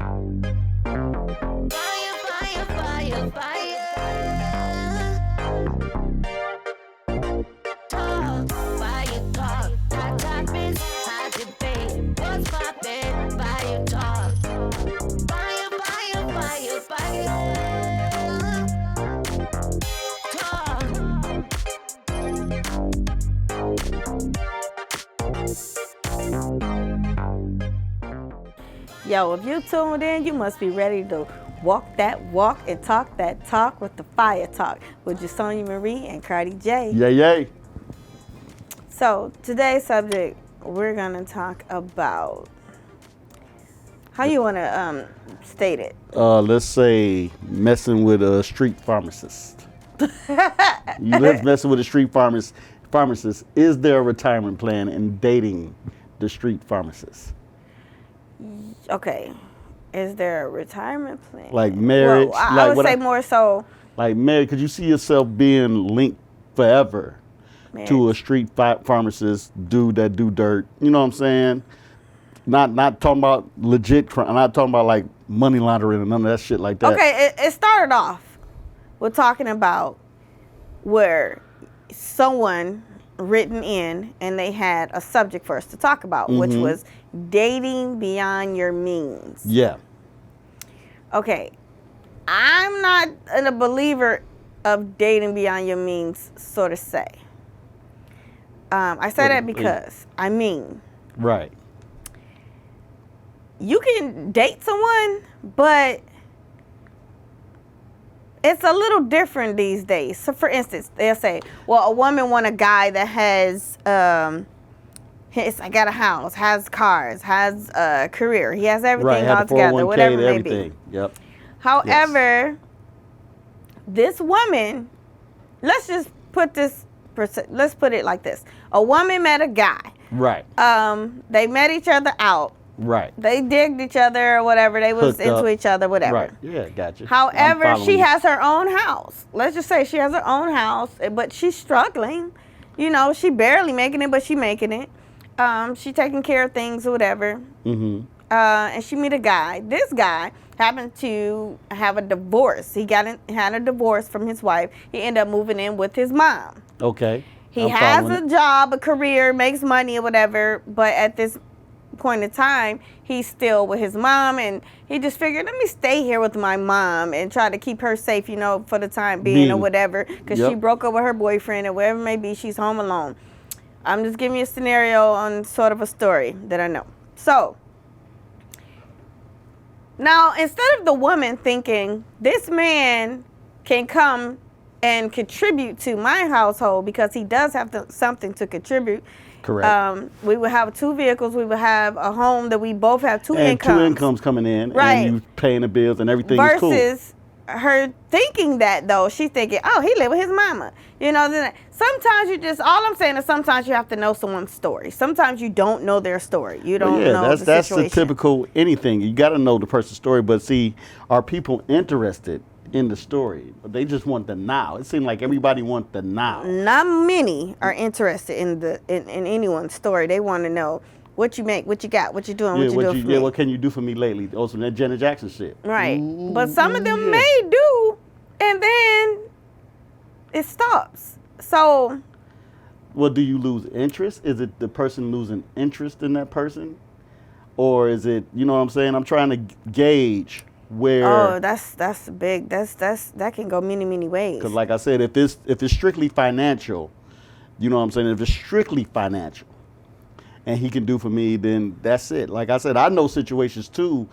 Fire, fire, fire, fire. Talk, fire talk. Hot topics, hot debate. What's poppin'? Fire talk. Fire, fire, fire, fire. Yo, if you tuned in, you must be ready to walk that walk and talk that talk with the Fire Talk with Jasonia Marie and Cardi Jay. Yay, yay. So today's subject, we're gonna talk about how you wanna state it. Let's say messing with a street pharmacist. You live messing with a street pharmacist. Is there a retirement plan in dating the street pharmacist? Okay, is there a retirement plan? Like marriage? Well, I would say more so. Like marriage, could you see yourself being linked forever to a street pharmacist, dude that do dirt? You know what I'm saying? Not talking about legit crime. I'm not talking about like money laundering and none of that shit like that. Okay, it started off with talking about where someone written in and they had a subject for us to talk about, which was dating beyond your means. Yeah. Okay, I'm not a believer of dating beyond your means, so to say. I say that because, I mean, right. You can date someone, but it's a little different these days. So, for instance, they'll say, well, a woman want a guy that has, I got a house, has cars, has a career. He has everything all together, whatever it may be. Yep. However, this woman, let's put it like this. A woman met a guy. Right. They met each other out. Right. They digged each other or whatever. They was into each other, whatever. Right. Yeah, gotcha. However, she has her own house. Let's just say she has her own house, but she's struggling. You know, she barely making it, but she making it. She taking care of things or whatever. Mm-hmm. And she meet a guy. This guy happened to have a divorce. He had a divorce from his wife. He ended up moving in with his mom. Okay. He has a job, a career, makes money or whatever, but at this point in time, he's still with his mom, and he just figured, let me stay here with my mom and try to keep her safe, you know, for the time being or whatever, because she broke up with her boyfriend or whatever it may be. She's home alone. I'm just giving you a scenario on sort of a story that I know. So now, instead of the woman thinking, this man can come and contribute to my household because he does have something to contribute. Correct. We would have 2 vehicles. We would have a home that we both have 2 incomes. 2 incomes coming in. Right. And you paying the bills and everything is cool. Versus her thinking that, though. She's thinking, oh, he live with his mama. You know, then sometimes all I'm saying is sometimes you have to know someone's story. Sometimes you don't know their story. You don't know the situation. That's the typical anything. You got to know the person's story. But see, are people interested in the story? But they just want the now. It seems like everybody wants the now. Not many are interested in anyone's story. They want to know what you make, what you got, what you doing, what you doing for me. What can you do for me lately? Also, that Janet Jackson shit. Right. But some of them may do, and then it stops. So. Well, do you lose interest? Is it the person losing interest in that person? Or is it, you know what I'm saying? I'm trying to gauge where. Oh, that's big. That can go many ways. Because like I said, if it's strictly financial, you know what I'm saying? If it's strictly financial and he can do for me, then that's it. Like I said, I know situations too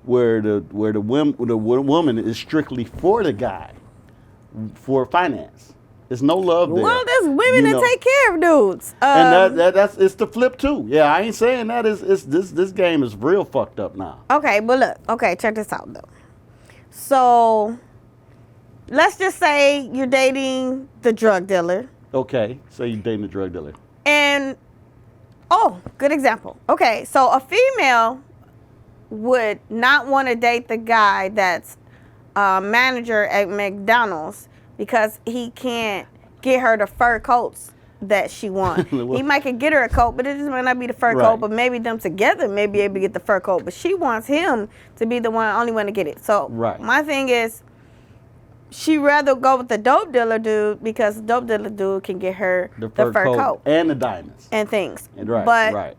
where the woman is strictly for the guy for finance. There's no love there. Well, there's women that take care of dudes. And that's it's the flip too. Yeah, I ain't saying that this game is real fucked up now. Okay, but look, check this out though. So let's just say you're dating the drug dealer. Okay, so you're dating the drug dealer. And good example. Okay, so a female would not want to date the guy that's a manager at McDonald's because he can't get her the fur coats that she wants. He might could get her a coat, but it just might not be the fur coat. But maybe them together may be able to get the fur coat. But she wants him to be the only one to get it. So my thing is, she rather go with the dope dealer dude because the dope dealer dude can get her the fur coat and the diamonds and things. But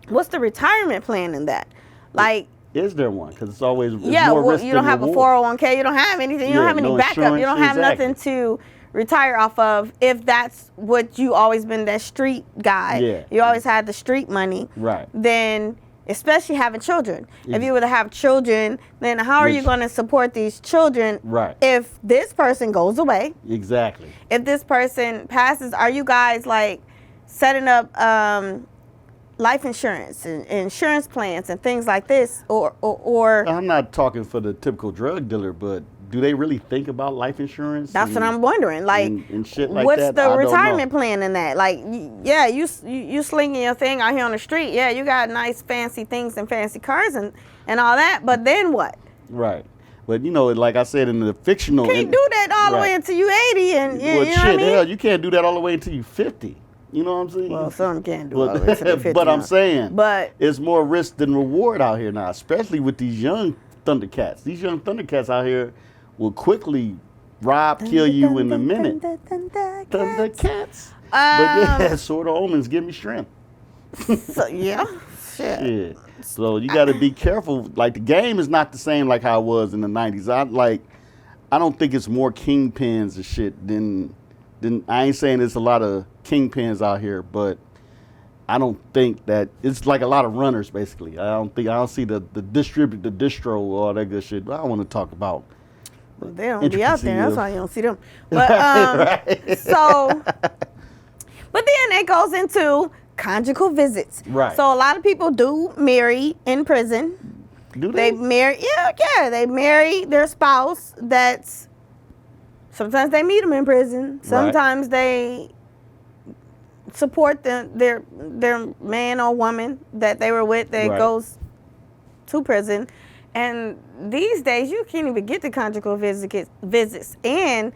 what's the retirement plan in that? Like, is there one? Because it's always more risk you don't have reward. a 401k. You don't have anything. You don't have any backup. You don't have nothing to retire off of if that's what you always been, that street guy. Yeah. You always had the street money. Right. Then, especially having children. If you were to have children, then how are you going to support these children if this person goes away? Exactly. If this person passes, are you guys like setting up life insurance and insurance plans and things like this, or I'm not talking for the typical drug dealer, but do they really think about life insurance? That's what I'm wondering. Like, and shit like what's that? the retirement plan in that? Like, yeah, you slinging your thing out here on the street. Yeah, you got nice fancy things and fancy cars and all that. But then what? Right. But you know, like I said, in the fictional, you can't do that all the way until you 80, and you know what I mean? Hell, you can't do that all the way until you 50. You know what I'm saying? Well, some can do all the way until 50. But I'm saying, but it's more risk than reward out here now, especially with these young Thundercats. These young Thundercats out here will quickly rob, kill you in a minute. Thundercats. But yeah, Sword of Omens give me strength. So, yeah. Shit. So you got to be careful. Like, the game is not the same like how it was in the 90s. I don't think it's more kingpins and shit than I ain't saying there's a lot of kingpins out here, but I don't think that it's like a lot of runners basically. I don't see the distro, all that good shit. But I don't want to talk about. Well, they don't be out there. That's why you don't see them. But so, but then it goes into conjugal visits. Right. So a lot of people do marry in prison. Do they? They marry, yeah. They marry their spouse. Sometimes they meet them in prison. Sometimes they support their man or woman that they were with that goes to prison. And these days, you can't even get the conjugal visits. And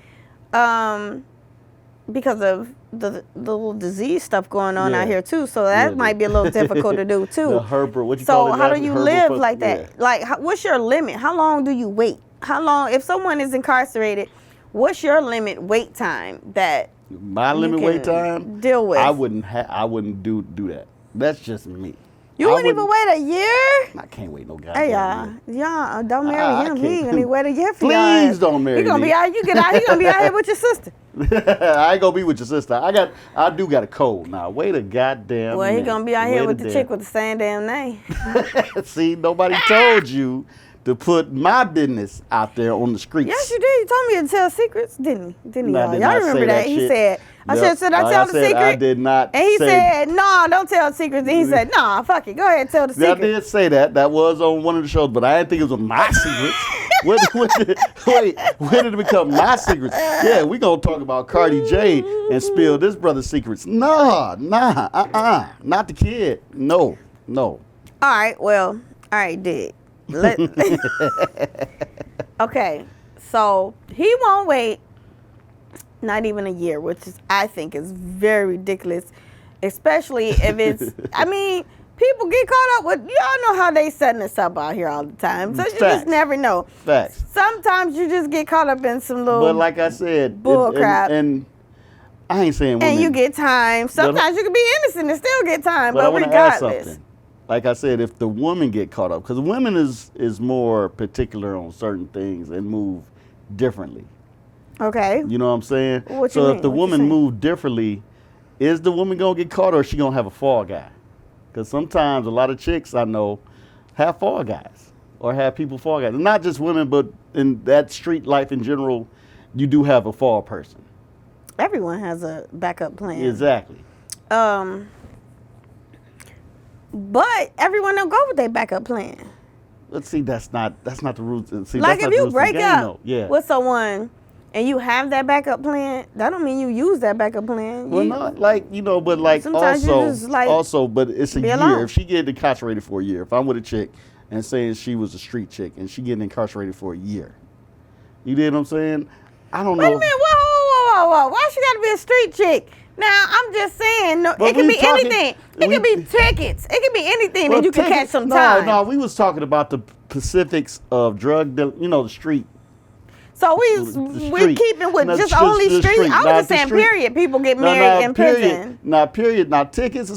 because of the little disease stuff going on out here, too. So that might be a little difficult to do, too. The Herbert, what you call it? So how do you live like that? Yeah. Like, what's your limit? How long do you wait? How long, if someone is incarcerated, what's your limit wait time that my limit wait time deal with? I wouldn't do that. That's just me. You wouldn't even wait a year? I can't wait no goddamn year. Y'all don't marry him. He ain't gonna wait a year for y'all. Please don't marry me. He gonna be out. You get out. He gonna be out here with your sister. I ain't gonna be with your sister. I do got a cold now. Wait a goddamn minute. He gonna be out here with the chick with the same damn name. See, nobody told you to put my business out there on the streets. Yes, you did. You told me to tell secrets, didn't he? Didn't he? No, y'all remember that? He said, I said, I tell the secret? I did not. And he said, no, don't tell the secrets. And he said, no, fuck it. Go ahead and tell the secret. I did say that. That was on one of the shows, but I didn't think it was my secrets. When did it become my secrets? Yeah, we going to talk about Cardi Jay and spill this brother's secrets. Not the kid. No. All right, well, all right, dig. Okay, so he won't wait not even a year, which I think is very ridiculous, especially if it's, I mean, people get caught up with, y'all know how they setting us up out here all the time, so you just never know. Facts. Sometimes you just get caught up in some little but like I said, bull crap. And I ain't saying women. And you get time. Sometimes you can be innocent and still get time, but I wanna regardless. add something. Like I said, if the woman get caught up, because women is more particular on certain things and move differently. Okay. You know what I'm saying? What so you if mean? the What you woman saying? move differently, is the woman gonna get caught or is she gonna have a fall guy? Because sometimes a lot of chicks I know have fall guys or have people fall guys. Not just women, but in that street life in general, you do have a fall person. Everyone has a backup plan. Exactly. But everyone don't go with their backup plan. Let's see, that's not the rules. See, like that's if not you break up yeah. with someone and you have that backup plan, that don't mean you use that backup plan. Well, not like, but like sometimes also, you just like but it's a year. alone. If she get incarcerated for a year, if I'm with a chick and saying she was a street chick and she getting incarcerated for a year, you know what I'm saying? I don't know. Wait a minute, whoa. Why she gotta be a street chick? Now, I'm just saying, no, But it could we be talking- anything. It could be tickets. It could be anything Well, that you can tickets- catch some time. No, we was talking about the specifics of drug deal. You know, the street. So we're street. keeping with No, just just only the street. street, I was not just the saying, street. period. People get married in prison. Period. Now, tickets or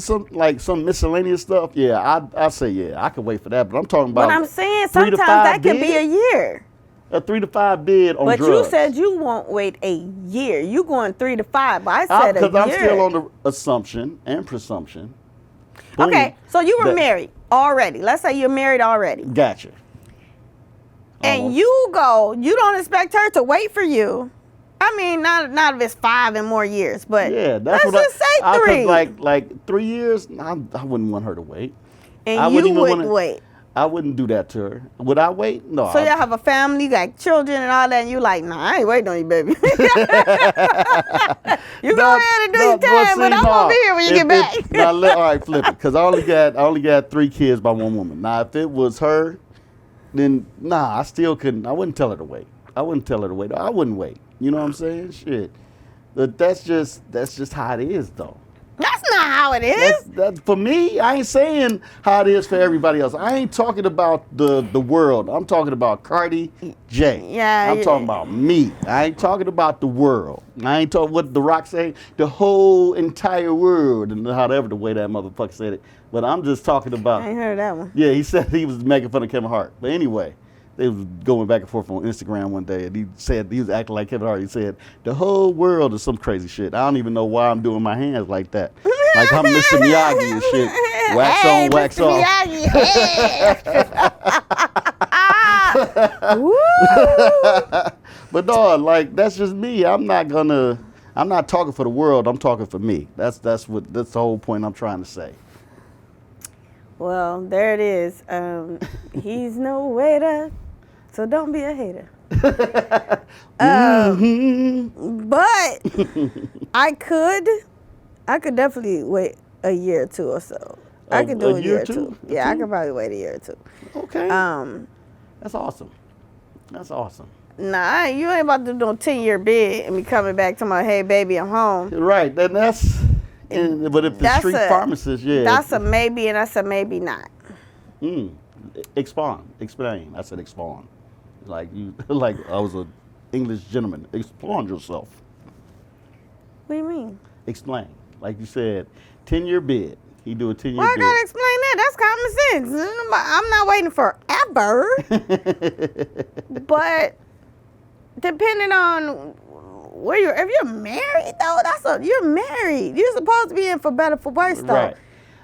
some miscellaneous stuff. Yeah, I say yeah. I could wait for that. But I'm talking about. But I'm saying 3 to sometimes 5 that could be a bid? year. A 3 to 5 bid on But drugs. you said you won't wait a year. You going 3 to 5. But I said a year. Because I'm still on the assumption and presumption. Boom, Okay, so you were that- married already. Let's say you're married already. Gotcha. And Almost. you don't expect her to wait for you. I mean, not if it's 5 and more years, but Yeah, that's let's what just say 3. Like 3 years. I wouldn't want her to wait. I and wouldn't you even would wanna- wait. I wouldn't do that to her. Would I wait? No. So y'all have a family, you got children and all that, and you like, nah, I ain't waiting on you, baby. You go ahead and do your time, but I'm gonna be here when you get back. Now, all right, flip it, because I only got 3 kids by one woman. Now, if it was her, then nah, I still couldn't. I wouldn't tell her to wait. I wouldn't wait. You know what I'm saying? Shit. But that's just how it is, though. That's not how it is. That for me, I ain't saying how it is for everybody else. I ain't talking about the world. I'm talking about Cardi Jay. Yeah, I'm yeah. talking about me. I ain't talking about the world. I ain't talking what The Rock say, the whole entire world, and however the way that motherfucker said it. But I'm just talking about. I ain't heard that one. Yeah, he said he was making fun of Kevin Hart. But anyway, they was going back and forth on Instagram one day, and he said he was acting like Kevin Hart. He said the whole world is some crazy shit. I don't even know why I'm doing my hands like that, like I'm Mr. Miyagi and shit. Wax Hey, on, wax Mr. off. Miyagi, hey. Woo. But no, like that's just me. I'm not talking for the world. I'm talking for me. That's the whole point I'm trying to say. Well, there it is. He's no waiter, so don't be a hater. But I could definitely wait a year or two or so. I could do a year or two. Yeah, I could probably wait a year or two. Okay. That's awesome. That's awesome. Nah, you ain't about to do no 10-year bid and be coming back to my, hey, baby, I'm home. Right. Then that's. But if the That's street pharmacist, yeah. That's a maybe and that's a maybe not. Explain. I said explain. Like you, like I was an English gentleman. Explain yourself. What do you mean? Explain. Like you said, 10-year bid. He do a 10-year Well, I bid. gotta explain that. That's common sense. I'm not waiting forever. But depending on where if you're married though, you're married. You're supposed to be in for better for worse though. Right.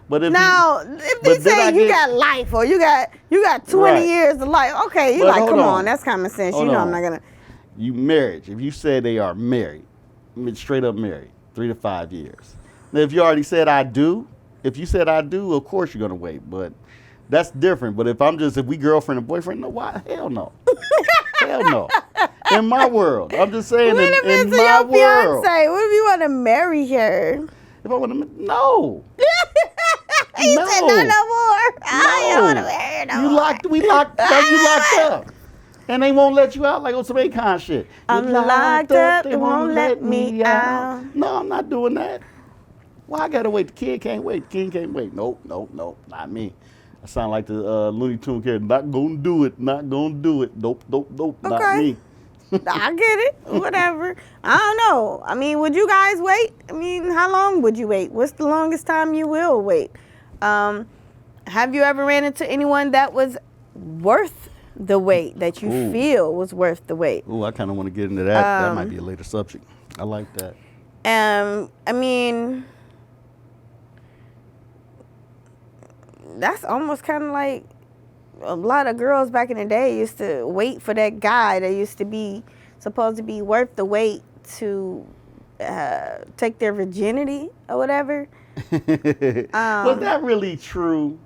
But if Now, if they say you got life or you got 20 Right. years of life, okay, you're But like, hold come on. on, that's common sense. Hold You know on. I'm not gonna. you marriage, if you say they are married, straight up married, 3 to 5 years. Now, if you already said I do, of course you're gonna wait. But that's different. But if we girlfriend and boyfriend, no, why? Hell no. Hell no. In my world, I'm just saying. What if in it's my your world, fiance? What if you want to marry her? if I want to, no. He No. said no more. I don't want to No. marry her no You more. locked. We locked. You locked up, and they won't let you out like on some Akon shit. I'm You locked up, they won't let me out. No, I'm not doing that. Why I gotta wait? The kid can't wait. The kid can't wait. Nope, not me. I sound like the Looney Tune character. Not gonna do it. Not gonna do it. Nope, not Okay. me. I get it. Whatever. I don't know. I mean, would you guys wait? I mean, how long would you wait? What's the longest time you will wait? Have you ever ran into anyone that was worth the wait, that you Ooh. feel was worth the wait? Oh, I kind of want to get into that. That might be a later subject. I like that. I mean, that's almost kind of like a lot of girls back in the day used to wait for that guy that used to be supposed to be worth the wait to take their virginity or whatever. Was that really true?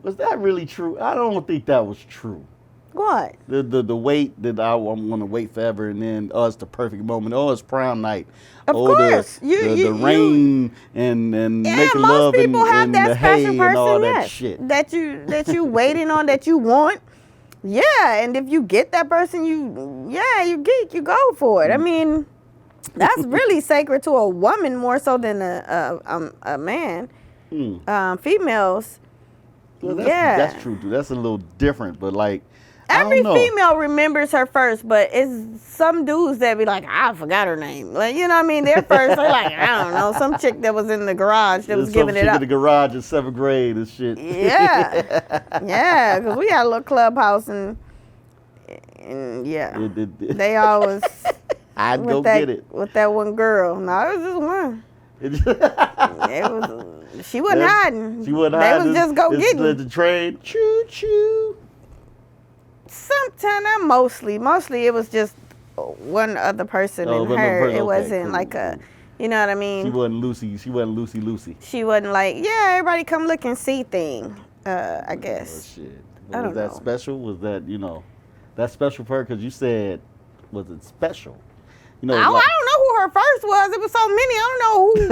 I don't think that was true. What? The wait that I want to wait forever, and then it's the perfect moment. It's prom night. Of course. The rain and Yeah, making most love people have and that the hay special and all person, that yes, shit. that you waiting on, that you want. Yeah, and if you get that person, you go for it. I mean, That's really sacred to a woman more so than a man. Females. Well, that's true too. That's a little different, but like every I don't know. female remembers her first, but it's some dudes that be like, I forgot her name. Like, you know what I mean? Their first, they're like, I don't know, some chick that was in the garage that was giving it up. in the garage in 7th grade and shit. Yeah, yeah, because we had a little clubhouse and yeah, they always. I'd go get it with that one girl. No, it was just one. She wasn't hiding. She wasn't they hiding. was just go getting the train. Choo choo. Sometimes, mostly it was just one other person and her. It wasn't like a, you know what I mean? She wasn't Lucy. She wasn't Lucy. She wasn't like, yeah, everybody come look and see thing. I guess. Oh, shit. I don't was that know. special? Was that that special for her? Because you said, was it special? I don't know who her first was. It was so many. I don't know who.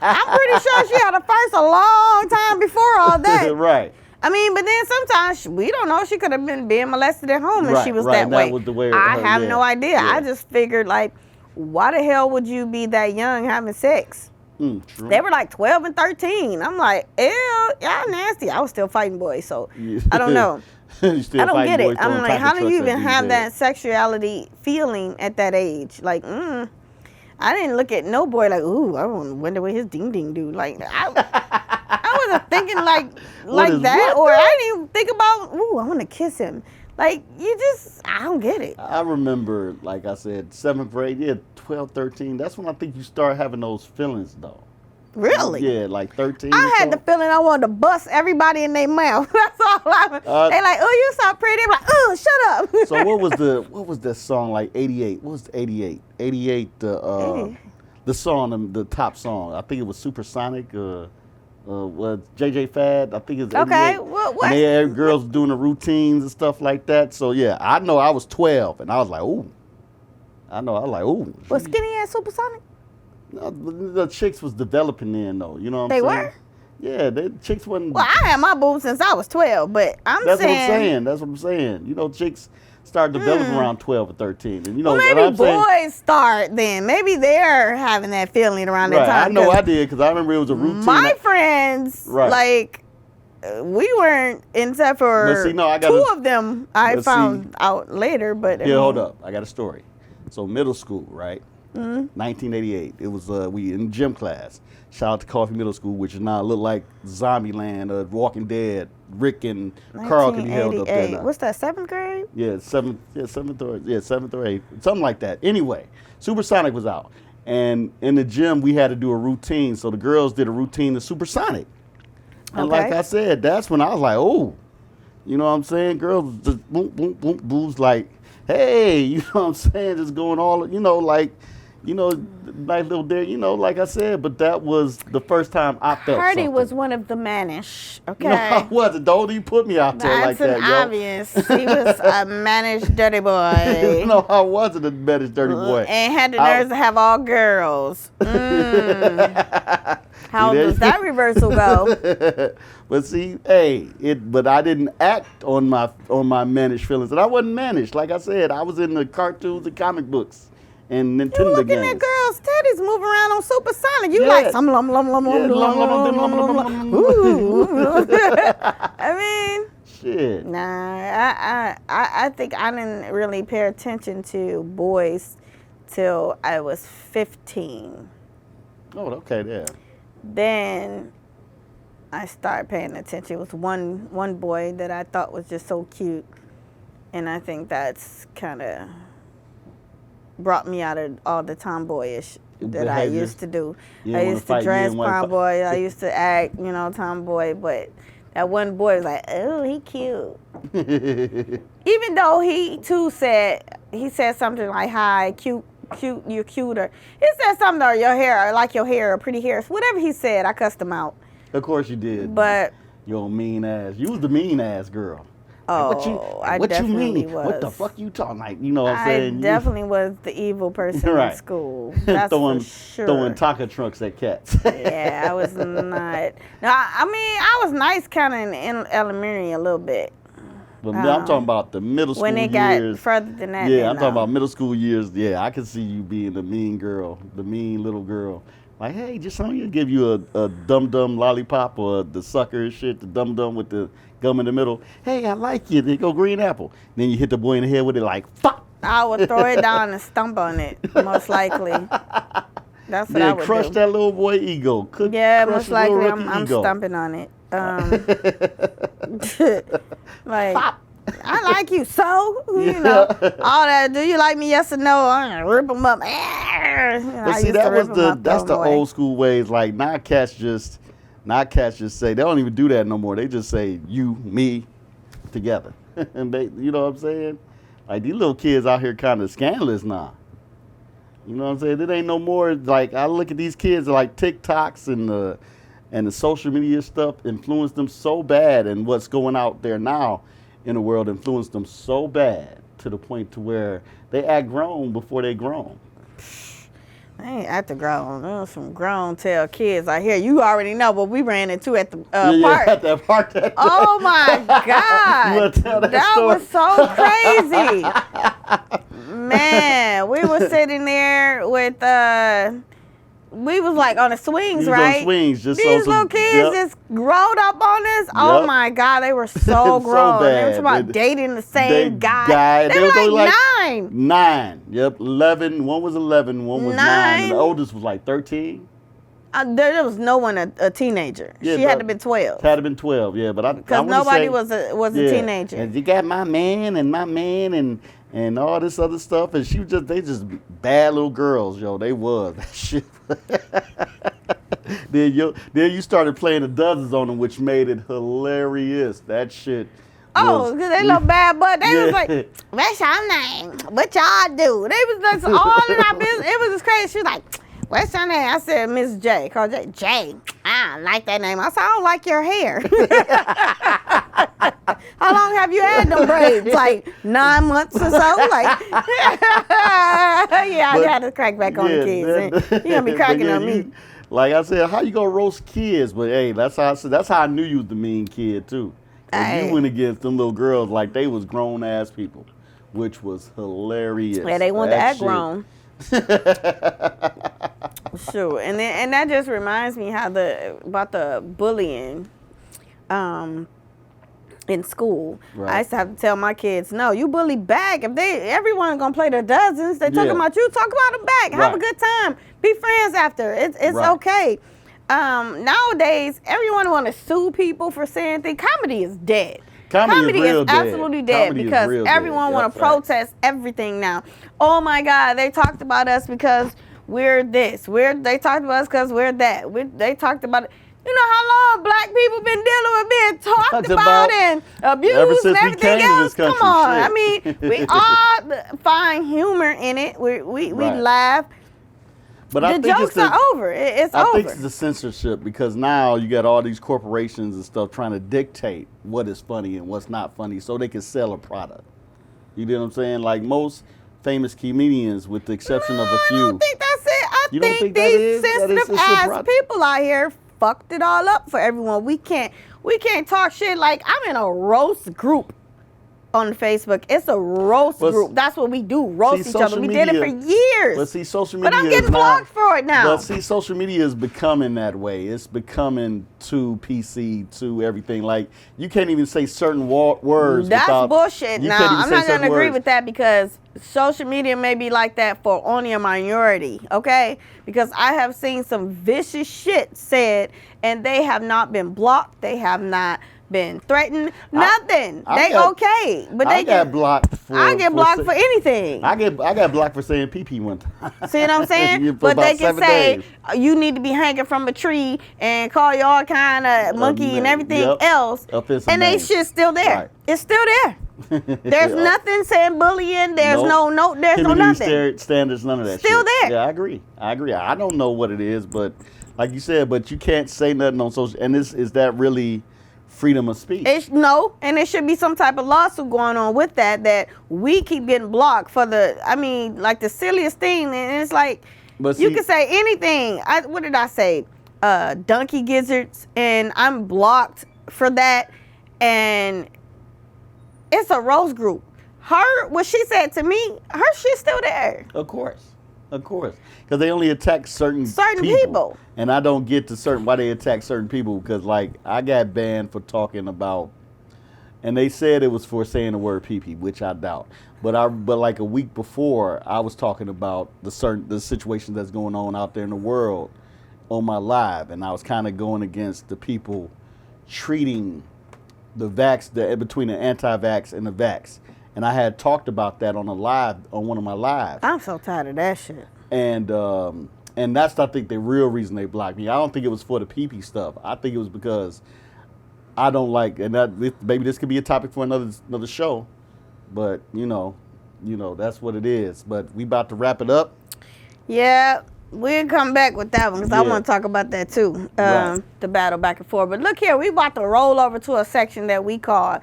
I'm pretty sure she had a first a long time before all that. Right. I mean, but then sometimes we don't know. She could have been being molested at home and she was that way. That was the way I have no idea. Yeah. I just figured, like, why the hell would you be that young having sex? True. They were like 12 and 13. I'm like, ew, y'all nasty. I was still fighting boys, so I don't know. I don't get it. I'm like, how do you even have that sexuality feeling at that age? Like, I didn't look at no boy like, ooh, I wonder what his ding ding do. Like, I wasn't thinking like that, or I didn't even think about, ooh, I want to kiss him. Like, I don't get it. I remember, like I said, 7th grade, 12, 13. That's when I think you start having those feelings, though. Really? Yeah, like 13. I had the feeling I wanted to bust everybody in their mouth. That's all I was. They like, oh, you so pretty. I'm like, oh, shut up. So what was that song like? 88. What was 88? 88. The song, the top song. I think it was Supersonic. Was JJ Fad? I think it's 88. Okay. What? And they had girls doing the routines and stuff like that. So yeah, I know I was 12, and I was like, ooh. I was like, ooh. Was Skinny ass Supersonic? No, the chicks was developing then, though. You know what I'm saying? They were? Yeah, the chicks wasn't. Well, I had my boobs since I was 12, but That's what I'm saying. You know, chicks start developing around 12 or 13. And, well, maybe boys start then. Maybe they're having that feeling around that time. I know I did, because I remember it was a routine. My friends, like, we weren't, except for two of them I found out later. But yeah, hold up. I got a story. So middle school, right? 1988. It was we in gym class. Shout out to Coffee Middle School, which is now look like Zombieland, Walking Dead. Rick and Carl could be held up there now. What's that? 7th grade? Yeah, 7th or 8th, something like that. Anyway, Supersonic was out, and in the gym we had to do a routine. So the girls did a routine to Supersonic, and like I said, that's when I was like, oh, you know what I'm saying? Girls just boom, boom, boom, boos like, hey, you know what I'm saying? Just going all, like nice little there, like I said, but that was the first time I felt Cardi something. was one of the mannish, okay? No, I wasn't. Don't even put me out there like that, That's obvious. He was a mannish dirty boy. No, I wasn't a mannish dirty boy. And had the nerves to have all girls. How does that reversal go? But see, but I didn't act on my mannish feelings, and I wasn't mannish. Like I said, I was in the cartoons and comic books and Nintendo games. You looking at girls' teddies moving around on Supersonic. You like some lum lum lum lum lum lum. Ooh. I mean, shit. Nah, I think I didn't really pay attention to boys till I was 15. Oh, okay, there. Then I started paying attention. It was one boy that I thought was just so cute, and I think that's kind of brought me out of all the tomboyish that I used to do. I used to dress tomboy. I used to act, tomboy. But that one boy was like, oh, he cute. Even though he too said something like, hi, cute, you're cuter. He said something or your hair, I like your hair, or pretty hair. So whatever he said, I cussed him out. Of course you did. But your mean ass. You was the mean ass girl. Oh, what you mean? Was. What the fuck you talking like? You know what I'm saying? I definitely was the evil person in school. That's for sure. Throwing taco trunks at cats. Yeah, I was not. No, I mean, I was nice kind of in elementary a little bit. But I'm talking about the middle school years. When it got further than that. Yeah, I'm talking about middle school years. Yeah, I can see you being the mean girl, the mean little girl. Like, hey, Jasonia give you a dum-dum lollipop or the sucker and shit, the dum-dum with the gum in the middle. Hey, I like you. There you go, green apple. Then you hit the boy in the head with it like, fuck. I would throw it down and stomp on it, most likely. That's what I would crush do. that little boy ego. Yeah, most likely I'm stomping on it. Like, I like you, so, you know, all that. Do you like me? Yes or no? I'm gonna rip them up. But see, that's the old school ways. Like, now cats just say, they don't even do that no more. They just say you, me, together. And they, you know what I'm saying? Like, these little kids out here kind of scandalous now. You know what I'm saying? It ain't no more, like, I look at these kids like TikToks and the social media stuff influenced them so bad, and what's going out there now in the world influenced them so bad to the point to where they act grown before they grown. I ain't at the grown. There's some grown tail kids out here. You already know what we ran into at the park. Yeah, at that park. Oh my God. That was so crazy. Man, we were sitting there with we was like on the swings, right? On swings, just these little kids just rolled up on us. Oh my God, they were so grown. They were talking about dating the same guy. They were like 9. 9. Yep, 11. One was 11. One was 9. And the oldest was like 13. There was no one a teenager. Yeah, she had to have been 12. Had to have been 12. Yeah, but because nobody was a teenager. And you got my man and all this other stuff, and they just bad little girls, yo. They was that shit. Then you started playing the dozens on them, which made it hilarious. That shit. Oh, because they look bad, but they was like, what's your name? What y'all do? They was just all in our business. It was just crazy. She was like, what's your name? I said, Miss J. Called J. J. I don't like that name. I said, I don't like your hair. How long have you had them braids? Like 9 months or so? Like, yeah, I had to crack back on the kids. You gonna be cracking on me. Like I said, how you gonna roast kids? But hey, that's how I knew you was the mean kid too. You went against them little girls like they was grown ass people, which was hilarious. Yeah, they wanted to act grown. Sure, and that just reminds me about the bullying in school. Right. I used to have to tell my kids, no, you bully back. If everyone gonna play their dozens, they talking about you, talk about them back. Have a good time. Be friends after. It's okay. Nowadays, everyone want to sue people for saying things. Comedy is dead. Comedy is absolutely dead because everyone want to protest everything now. Oh my God, they talked about us because we're this. They talked about us because we're that. They talked about it. You know how long black people been dealing with being talked about and abused and everything else? Come on. I mean, we all find humor in it. We laugh. But the jokes are over. It's over. I think it's the censorship because now you got all these corporations and stuff trying to dictate what is funny and what's not funny so they can sell a product. You know what I'm saying? Like most famous comedians, with the exception of a few. I don't think that's it. I think these sensitive ass people out here fucked it all up for everyone. We can't talk shit. Like, I'm in a roast group on Facebook. It's a roast group. That's what we do. Roast each other. We did it for years. But see, social media. But I'm getting blocked for it now. But see, social media is becoming that way. It's becoming too PC, to everything. Like, you can't even say certain words. That's bullshit. Now, I'm not going to agree with that because social media may be like that for only a minority, okay? Because I have seen some vicious shit said, and they have not been blocked. They have not been threatened. Nothing. Okay. But I get blocked for anything. I got blocked for saying pee-pee one time. See what I'm saying? But they can say you need to be hanging from a tree and call you all kind of monkey and everything else. And they shit still there. Right. It's still there. There's nothing saying bullying. There's no nothing. Standards, none of that still shit. there. Yeah, I agree. I don't know what it is, but like you said, but you can't say nothing on social. And is that really freedom of speech? No, and there should be some type of lawsuit going on with that we keep getting blocked for like the silliest thing. And it's like, you can say anything. What did I say? Donkey gizzards, and I'm blocked for that. And it's a roast group. What she said to me, her shit's still there. Of course. Because they only attack certain people. And I don't get to why they attack certain people, because like I got banned for talking about, and they said it was for saying the word pee-pee, which I doubt. But like a week before, I was talking about the situation that's going on out there in the world on my live, and I was kind of going against the people treating the between the anti-vax and the vax. And I had talked about that on one of my lives. I'm so tired of that shit. And that's, I think, the real reason they blocked me. I don't think it was for the pee-pee stuff. I think it was because I don't like, and maybe this could be a topic for another show, but you know, that's what it is. But we about to wrap it up. Yeah, we'll come back with that one because I want to talk about that too. Right. The battle back and forth. But look here, we about to roll over to a section that we call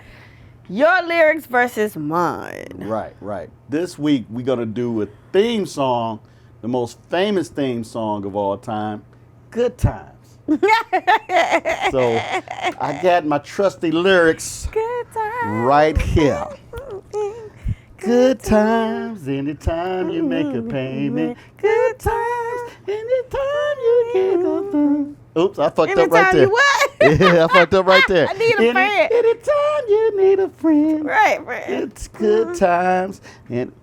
Your Lyrics versus Mine. Right. This week we're gonna do a theme song, the most famous theme song of all time, Good Times. So I got my trusty lyrics right here. Good times anytime you make a payment. Good times anytime you get a thing. Oops, I fucked up right there. You what? Yeah, I fucked up right there. I need a friend. Anytime you need a friend. Right. It's good times. And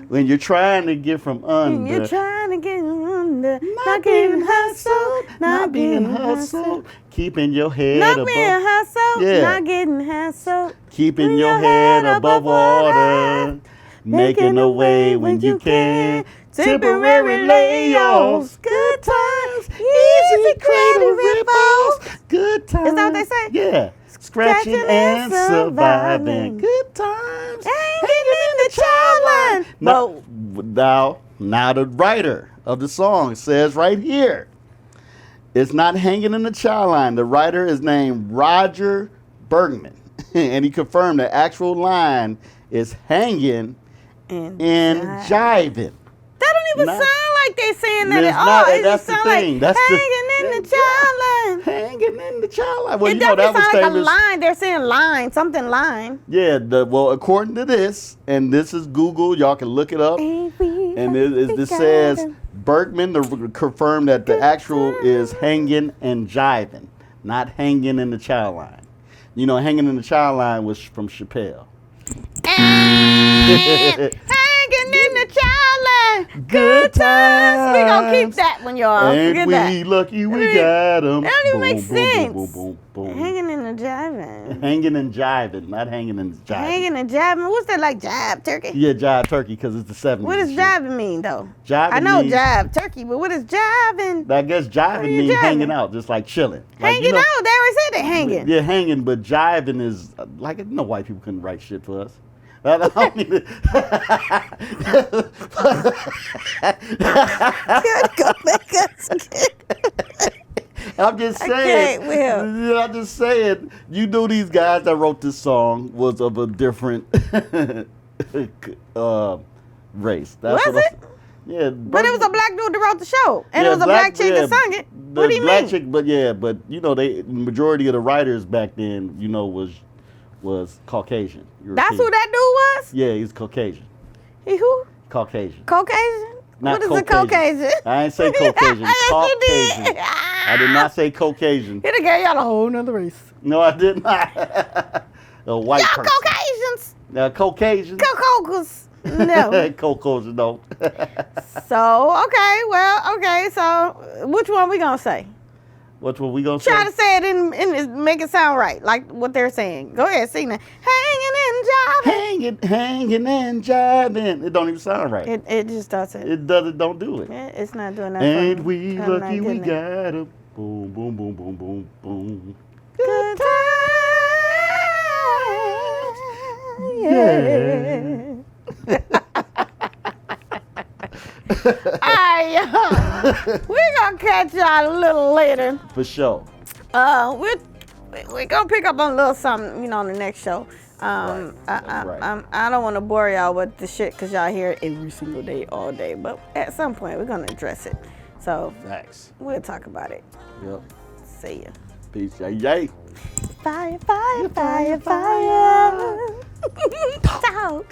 when you're trying to get from under. You're trying to get under. Not getting hustled. Not being hustled. Keeping your head Not above. being hustled. Yeah. Not getting hustled. Keeping your head above water. Making a way when you can. Temporary layoffs. Good times. Easy credit ripples. Good times. Is that what they say? Yeah. Scratching and surviving. Good times. Hanging in the child line. Now the writer of the song says right here, it's not hanging in the child line. The writer is named Roger Bergman. And he confirmed the actual line is hanging and jiving. That don't even sound like they saying that at all. It just sounds like hanging in the child line. Hanging in the child line. Well, it doesn't sound like a line. They're saying line, something line. Yeah, well, according to this, and this is Google, y'all can look it up. And this says Bergman confirmed that the actual is hanging and jiving, not hanging in the child line. You know, hanging in the child line was from Chappelle. Hanging in the child line. Good times. We gonna keep that one, y'all. Ain't we lucky we got them. That don't even make sense. Boom, boom, boom. Hanging in the jiving. Hanging and jiving, not hanging and jiving. Hanging and jiving. What's that, like jive turkey? Yeah, jive turkey, because it's the 70s. What does jiving mean, though? Jiving I know means, jive turkey, but what is jiving? I guess jiving means hanging out, just like chilling. Hanging out? They already said they hanging. Yeah, hanging, but jiving is, like, no white people couldn't write shit for us. I don't need it. Go make us I'm just saying. I'm just saying. You knew these guys that wrote this song was of a different race. That's was it? Yeah. But it was a black dude that wrote the show, and it was a black chick that sung it. What do you mean? Chick, but you know, the majority of the writers back then, you know, was Caucasian. European. That's who that dude was? Yeah, he's Caucasian. He who? Caucasian. Caucasian? Not what is a Caucasian? I ain't say Caucasian. Caucasian. I did not say Caucasian. He done gave y'all a whole nother race. No, I did not. A white y'all person. Caucasians. Caucasians. Caucasians. No. Caucasians, no. So which one we gonna say? Which one we gonna say? Try to say it in make it sound right, like what they're saying. Go ahead, sing that. Hanging and jiving. Hanging and jiving. It don't even sound right. It just doesn't. It doesn't. Don't do it. It's not doing that. Ain't we lucky we got 'em? Boom, boom, boom, boom, boom, boom. Good times. Yeah. Alright, we're gonna catch y'all a little later. For sure. We're gonna pick up on a little something, on the next show. Right. I don't want to bore y'all with the shit because y'all hear it every single day, all day. But at some point, we're gonna address it. So Thanks. we'll talk about it. Yep. See ya. Peace. Yay. Fire, fire, fire, fire. Talk.